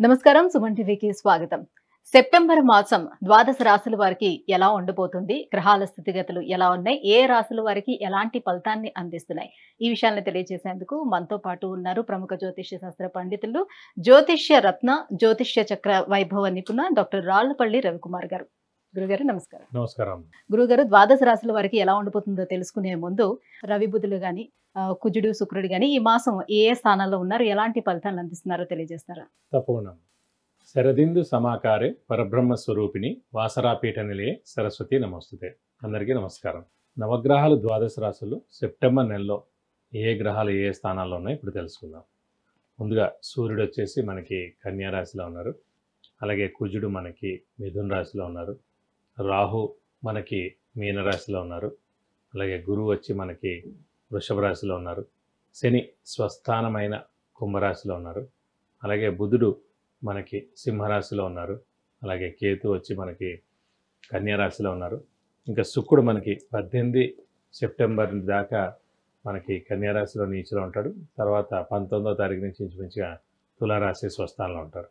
నమస్కారం సుమన్ టీవీకి స్వాగతం. సెప్టెంబర్ మాసం ద్వాదశ రాశుల వారికి ఎలా ఉండబోతుంది? గ్రహాల స్థితిగతులు ఎలా ఉన్నాయి? ఏ రాశుల వారికి ఎలాంటి ఫలితాన్ని అందిస్తున్నాయి? ఈ విషయాలను తెలియజేసేందుకు మనతో పాటు ఉన్నారు ప్రముఖ జ్యోతిష్య శాస్త్ర పండితులు, జ్యోతిష్య రత్న, జ్యోతిష్య చక్ర వైభవ నిపుణ డాక్టర్ రాళ్లపల్లి రవికుమార్ గారు. గురుగారు నమస్కారం. నమస్కారం. గురుగారు, ద్వాదశ రాశుల వారికి ఎలా ఉండబోతుందో తెలుసుకునే ముందు రవి బుధులు గాని, కుజుడు శుక్రుడు గాని ఈ మాసం ఏ స్థానాల్లో ఉన్నారు, ఎలాంటి ఫలితాలను అందిస్తున్నారో తెలియజేస్తారా? తప్పకుండా. శరదిందు సమాకారే పరబ్రహ్మ స్వరూపిణి వాసరాపీఠ నిలయే సరస్వతి నమస్తుతే. అందరికీ నమస్కారం. నవగ్రహాలు ద్వాదశ రాశులు సెప్టెంబర్ నెలలో ఏ గ్రహాలు ఏ స్థానాల్లో ఉన్నాయో ఇప్పుడు తెలుసుకుందాం. ముందుగా సూర్యుడు వచ్చేసి మనకి కన్యా రాశిలో ఉన్నారు. అలాగే కుజుడు మనకి మిథున రాశిలో ఉన్నారు. రాహు మనకి మీనరాశిలో ఉన్నారు. అలాగే గురువు వచ్చి మనకి వృషభ రాశిలో ఉన్నారు. శని స్వస్థానమైన కుంభరాశిలో ఉన్నారు. అలాగే బుధుడు మనకి సింహరాశిలో ఉన్నారు. అలాగే కేతు వచ్చి మనకి కన్యా రాశిలో ఉన్నారు. ఇంకా శుక్రుడు మనకి 18 సెప్టెంబర్ దాకా మనకి కన్యా రాశిలో నీచులో ఉంటాడు. తర్వాత 19వ తారీఖు నుంచి ఇంచుమించుగా తులారాశి స్వస్థానంలో ఉంటారు.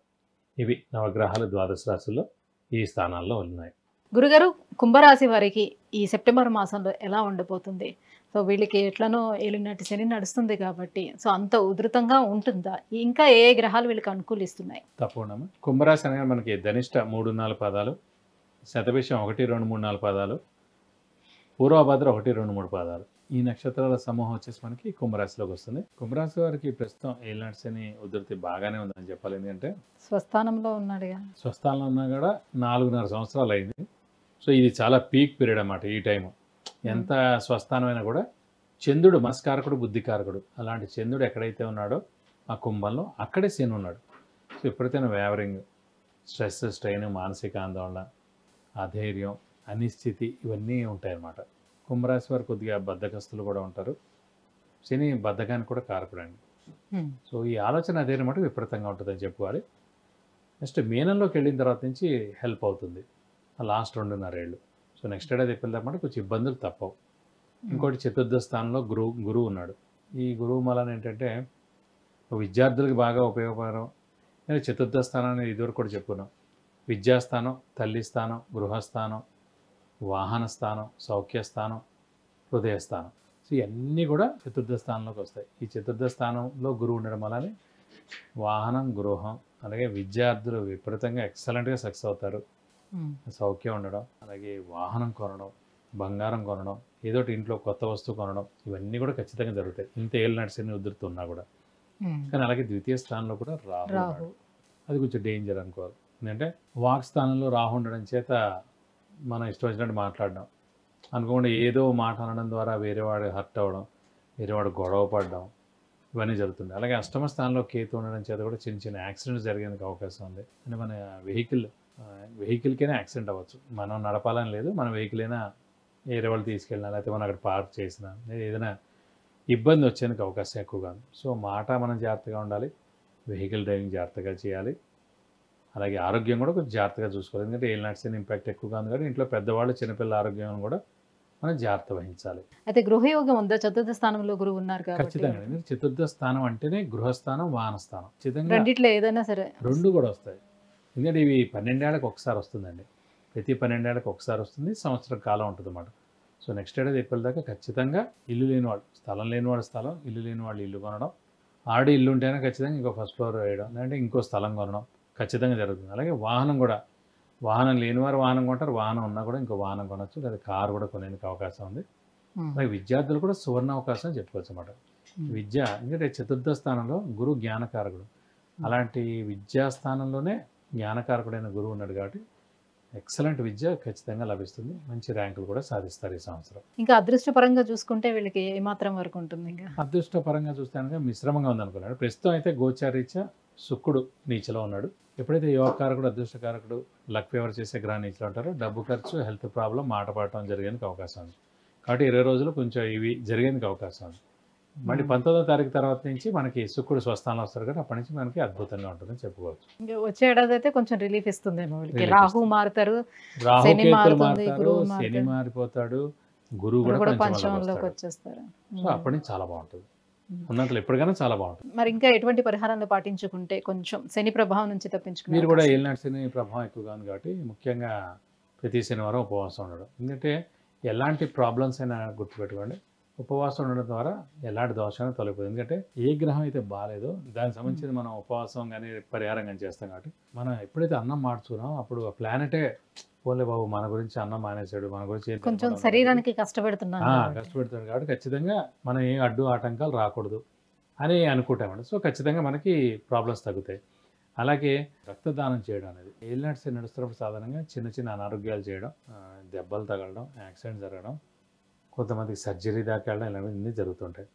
ఇవి నవగ్రహాలు ద్వాదశ రాశుల్లో ఈ స్థానాల్లో ఉన్నాయి. గురుగారు, కుంభరాశి వారికి ఈ సెప్టెంబర్ మాసంలో ఎలా ఉండబోతుంది? సో వీళ్ళకి ఎట్లనో ఏలినాటి శని నడుస్తుంది కాబట్టి సో అంత ఉధృతంగా ఉంటుందా? ఇంకా ఏ గ్రహాలు వీళ్ళకి అనుకూలిస్తున్నాయి? తప్పకుండా. కుంభరాశి అనగా మనకి ధనిష్ట 3-4 పాదాలు, శతభిషం 1-2-3-4 పాదాలు, పూర్వభద్ర 1-2-3 పాదాలు. ఈ నక్షత్రాల సమూహం వచ్చేసి మనకి కుంభరాశిలోకి వస్తుంది. కుంభరాశి వారికి ప్రస్తుతం ఏలినాటి శని ఉధృతి బాగానే ఉందని చెప్పాలి. ఎందుకంటే స్వస్థానంలో ఉన్నాడుగా. స్వస్థానంలో ఉన్నా కూడా 4.5 సంవత్సరాలు అయింది. సో ఇది చాలా పీక్ పీరియడ్ అన్నమాట. ఈ టైము ఎంత స్వస్థానమైనా కూడా చంద్రుడు మనస్కారకుడు, బుద్ధికారకుడు. అలాంటి చంద్రుడు ఎక్కడైతే ఉన్నాడో ఆ కుంభంలో అక్కడే శని ఉన్నాడు. సో ఎప్పుడైతే వేవరింగ్, స్ట్రెస్, స్ట్రెయిన్, మానసిక ఆందోళన, అధైర్యం, అనిశ్చితి ఇవన్నీ ఉంటాయన్నమాట. కుంభరాశి వారు కొద్దిగా బద్ధకస్తులు కూడా ఉంటారు. శని బద్ధకానికి కూడా కారకుడండి. సో ఈ ఆలోచన అధైర్యం మటు విపరీతంగా ఉంటుందని చెప్పుకోవాలి. నెక్స్ట్ మీనంలోకి వెళ్ళిన తర్వాత నుంచి హెల్ప్ అవుతుంది లాస్ట్ 2.5 ఏళ్ళు. సో నెక్స్ట్ ఏడాది వెళ్ళామంటే కొంచెం ఇబ్బందులు తప్పవు. ఇంకోటి చతుర్థ స్థానంలో గురువు ఉన్నాడు. ఈ గురువు మూలన ఏంటంటే విద్యార్థులకు బాగా ఉపయోగపడడం. నేను చతుర్థ స్థానాన్ని ఇదివరకు కూడా చెప్పుకున్నాం. విద్యాస్థానం, తల్లి స్థానం, గృహస్థానం, వాహన స్థానం, సౌఖ్యస్థానం, హృదయస్థానం. సో ఇవన్నీ కూడా చతుర్థ స్థానంలోకి వస్తాయి. ఈ చతుర్థ స్థానంలో గురువు ఉండడం వల్లనే వాహనం, గృహం, అలాగే విద్యార్థులు విపరీతంగా ఎక్సలెంట్గా సక్సెస్ అవుతారు. సౌఖ్యం ఉండడం, అలాగే వాహనం కొనడం, బంగారం కొనడం, ఏదో ఇంట్లో కొత్త వస్తువు కొనడం, ఇవన్నీ కూడా ఖచ్చితంగా జరుగుతాయి. ఇంత ఏలినాటి శని ఉధృతున్నా కూడా. కానీ అలాగే ద్వితీయ స్థానంలో కూడా రాహు, అది కొంచెం డేంజర్ అనుకోవాలి. ఎందుకంటే వాక్ స్థానంలో రాహు ఉండడం చేత మనం ఇష్టం వచ్చినట్టు మాట్లాడడం, అనుకోకుండా ఏదో మాట అనడం ద్వారా వేరేవాడు హర్ట్ అవ్వడం, వేరేవాడు గొడవ పడడం, ఇవన్నీ జరుగుతుంది. అలాగే అష్టమ స్థానంలో కేతు ఉండడం చేత కూడా చిన్న చిన్న యాక్సిడెంట్స్ జరిగేందుకు అవకాశం ఉంది. అంటే మన వెహికల్కైనా యాక్సిడెంట్ అవ్వచ్చు. మనం నడపాలని లేదు, మన వెహికల్ అయినా వేరే వాళ్ళు తీసుకెళ్ళినా, లేకపోతే మనం అక్కడ పార్క్ చేసినా ఏదైనా ఇబ్బంది వచ్చేందుకు అవకాశం ఎక్కువగా ఉంది. సో మాట మనం జాగ్రత్తగా ఉండాలి, వెహికల్ డ్రైవింగ్ జాగ్రత్తగా చేయాలి, అలాగే ఆరోగ్యం కూడా కొంచెం జాగ్రత్తగా చూసుకోవాలి. ఎందుకంటే ఏలినాటి శని ఇంపాక్ట్ ఎక్కువగా ఉంది కాబట్టి ఇంట్లో పెద్దవాళ్ళు, చిన్నపిల్లల ఆరోగ్యం కూడా మనం జాగ్రత్త వహించాలి. అయితే గృహయోగం ఉందా? చతుర్థ స్థానంలో గురువు ఉన్నారు కాబట్టి ఖచ్చితంగా. చతుర్థ స్థానం అంటేనే గృహస్థానం, వాహనస్థానం. ఖచ్చితంగా రెండిట్లో ఏదైనా సరే రెండు కూడా వస్తాయి. ఎందుకంటే ఇవి 12 ఏళ్ళకి ఒకసారి వస్తుందండి. ప్రతి 12 ఏళ్ళకి ఒకసారి వస్తుంది. సంవత్సరం కాలం ఉంటుంది అన్నమాట. సో నెక్స్ట్ ఏడాది ఏప్రిల్ దాకా ఖచ్చితంగా ఇల్లు లేనివాడు, స్థలం లేనివాడు స్థలం, ఇల్లు లేని వాళ్ళు ఇల్లు కొనడం, ఆల్రెడీ ఇల్లు ఉంటేనే ఖచ్చితంగా ఇంకో ఫస్ట్ ఫ్లోర్ వేయడం, లేదంటే ఇంకో స్థలం కొనడం ఖచ్చితంగా జరుగుతుంది. అలాగే వాహనం కూడా, వాహనం లేనివారు వాహనం కొంటారు, వాహనం ఉన్నా కూడా ఇంకో వాహనం కొనవచ్చు, లేదా కారు కూడా కొనేందుకు అవకాశం ఉంది. అలాగే విద్యార్థులు కూడా సువర్ణ అవకాశం చెప్పుకోవచ్చు అన్నమాట. విద్య ఎందుకంటే చతుర్థ స్థానంలో గురువు జ్ఞానకారకుడు. అలాంటి విద్యాస్థానంలోనే జ్ఞానకారకుడైన గురువు ఉన్నాడు కాబట్టి ఎక్సలెంట్ విద్య ఖచ్చితంగా లభిస్తుంది. మంచి ర్యాంకులు కూడా సాధిస్తారు ఈ సంవత్సరం. ఇంకా అదృష్టపరంగా చూసుకుంటే వీళ్ళకి ఏమాత్రం వరకు ఉంటుంది? ఇంకా అదృష్టపరంగా చూస్తే కనుక మిశ్రమంగా ఉందనుకున్నాడు. ప్రస్తుతం అయితే గోచారీత్యా శుక్రుడు నీచలో ఉన్నాడు. ఎప్పుడైతే యోగకారకుడు, అదృష్టకారకుడు, లక్ ఫేవర్ చేసే గ్రహం నీచలో ఉంటారో డబ్బు ఖర్చు, హెల్త్ ప్రాబ్లం, మాట పడటం జరిగేందుకు అవకాశం ఉంది. కాబట్టి 20 రోజులు కొంచెం ఇవి జరిగేందుకు అవకాశం ఉంది. మళ్ళీ 19వ తారీఖు తర్వాత నుంచి మనకి శుక్రుడు స్వస్థానంలో వస్తారు కాబట్టి అప్పటి నుంచి మనకి అద్భుతంగా ఉంటుందని చెప్పుకోవచ్చు. ఇంకా వచ్చే ఏడాది అయితే కొంచెం రిలీఫ్ ఇస్తుందేమో వీళ్ళకి. Relief రాహు మారుతారు, రాహు శని కేతులు మారుతుంది, మారుతారు, గురువు శని మారుతాడు, మారిపోతాడు, గురువు కూడా కూడా పంచమంలోకి పంచమంలోకి వస్తాడు. వచ్చేస్తారు. సో అప్పటి నుంచి చాలా బాగుంటుంది. ఉన్నంతలో ఎప్పటికైనా చాలా బాగుంటుంది. మరి ఇంకా ఎటువంటి పరిహారాలు పాటించుకుంటే కొంచెం శని ప్రభావం నుంచి తప్పించుకునే మీరు కూడా అవకాశం? ఏలినాటి శని ప్రభావం ఎక్కువగా ఉంది కాబట్టి ముఖ్యంగా ప్రతి శనివారం ఉపవాసం ఉండడం. ఎందుకంటే ఎలాంటి ప్రాబ్లమ్స్ అయినా గుర్తుపెట్టుకోండి, ఉపవాసం ఉండడం ద్వారా ఎలాంటి దోషాన్ని తొలగిపోతుంది. ఎందుకంటే ఏ గ్రహం అయితే బాగాలేదో దానికి సంబంధించి మనం ఉపవాసం కానీ పరిహారం కానీ చేస్తాం కాబట్టి మనం ఎప్పుడైతే అన్నం మార్చుకున్నామో అప్పుడు ఆ ప్లానెటే పోలే బాబు మన గురించి అన్నం మానేశాడు, మన గురించి ఏం కొంచెం తినకూడదు శరీరానికి కష్టపెడుతున్నాను కాబట్టి. కష్టపెడతాడు కాబట్టి ఖచ్చితంగా మనం ఏ అడ్డు ఆటంకాలు రాకూడదు అని అనుకుంటామండి. సో ఖచ్చితంగా మనకి ప్రాబ్లమ్స్ తగ్గుతాయి. అలాగే రక్తదానం చేయడం అనేది ఏలినాటి శని నడుస్తున్నప్పుడు సాధారణంగా చిన్న చిన్న అనారోగ్యాలు చేయడం, దెబ్బలు తగలడం, యాక్సిడెంట్ జరగడం, కొంతమందికి సర్జరీ దాకా వెళ్ళడం ఇలాంటివన్నీ జరుగుతుంటాయి.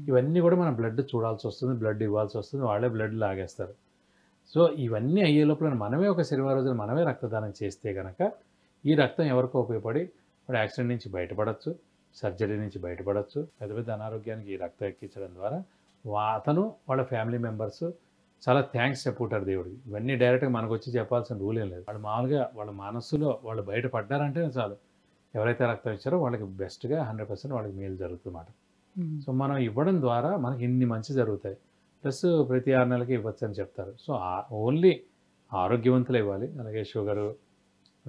ఇవన్నీ కూడా మనం బ్లడ్ చూడాల్సి వస్తుంది, బ్లడ్ ఇవ్వాల్సి వస్తుంది, వాళ్ళే బ్లడ్ లాగేస్తారు. సో ఇవన్నీ అయ్యే లోపల మనమే ఒక శనివారం రోజున మనమే రక్తదానం చేస్తే కనుక ఈ రక్తం ఎవరికో ఉపయోగపడి వాడు యాక్సిడెంట్ నుంచి బయటపడవచ్చు, సర్జరీ నుంచి బయటపడవచ్చు. పెద్ద పెద్ద అనారోగ్యానికి ఈ రక్తం ఎక్కించడం ద్వారా అతను వాళ్ళ ఫ్యామిలీ మెంబర్స్ చాలా థ్యాంక్స్ చెప్పుకుంటారు దేవుడికి. ఇవన్నీ డైరెక్ట్గా మనకు వచ్చి చెప్పాల్సిన రూల్ ఏం లేదు. వాళ్ళు మామూలుగా వాళ్ళ మనస్సులో వాళ్ళు బయటపడ్డారంటే చాలు, ఎవరైతే రక్తం ఇచ్చారో వాళ్ళకి బెస్ట్గా 100% వాళ్ళకి మేలు జరుగుతుందన్నమాట. సో మనం ఇవ్వడం ద్వారా మనకి ఇన్ని మంచి జరుగుతాయి. ప్లస్ ప్రతి 6 నెలలకి ఇవ్వచ్చు అని చెప్తారు. సో ఓన్లీ ఆరోగ్యవంతులు ఇవ్వాలి. అలాగే షుగరు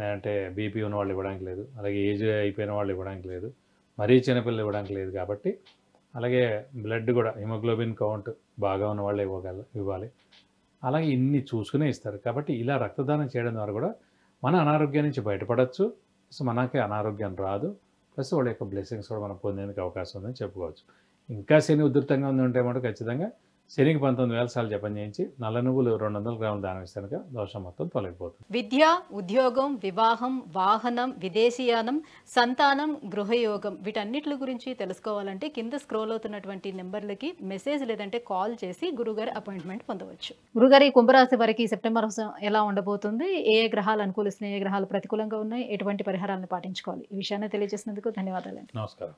లేదంటే బీపీ ఉన్న వాళ్ళు ఇవ్వడానికి లేదు, అలాగే ఏజ్ అయిపోయిన వాళ్ళు ఇవ్వడానికి లేదు, మరీ చిన్నపిల్లలు ఇవ్వడానికి లేదు. కాబట్టి అలాగే బ్లడ్ కూడా హిమోగ్లోబిన్ కౌంట్ బాగా ఉన్న వాళ్ళు ఇవ్వాలి. అలాగే ఇన్ని చూసుకునే ఇస్తారు. కాబట్టి ఇలా రక్తదానం చేయడం ద్వారా కూడా మన అనారోగ్యం నుంచి బయటపడవచ్చు. సో మనకి అనారోగ్యం రాదు. ప్లస్ వాళ్ళ యొక్క బ్లెస్సింగ్స్ కూడా మనం పొందేందుకు అవకాశం ఉందని చెప్పుకోవచ్చు. ఇంకా శని ఉధృతంగా ఉందంటే మటు ఖచ్చితంగా శనికి 19,000 సార్లు జపం చేయించి నల్ల నువ్వులు 200 గ్రాములు దానం ఇస్తే కనుక దోషం మొత్తం తొలగిపోతుంది. విద్య, ఉద్యోగం, వివాహం, వాహనం, విదేశీయానం, సంతానం, గృహయోగం వీటన్నిటి గురించి తెలుసుకోవాలంటే కింద స్క్రోల్ అవుతున్నటువంటి నెంబర్లకి మెసేజ్ లేదంటే కాల్ చేసి గురుగారి అపాయింట్మెంట్ పొందవచ్చు. గురుగారి కుంభరాశి వారికి సెప్టెంబర్ మాసం ఎలా ఉండబోతుంది, ఏ గ్రహాలు అనుకూలిస్తున్నాయి, ఏ గ్రహాలు ప్రతికూలంగా ఉన్నాయి, ఎటువంటి పరిహారాలను పాటించుకోవాలి, ఈ విషయాన్ని తెలియజేసినందుకు ధన్యవాదాలు. నమస్కారం.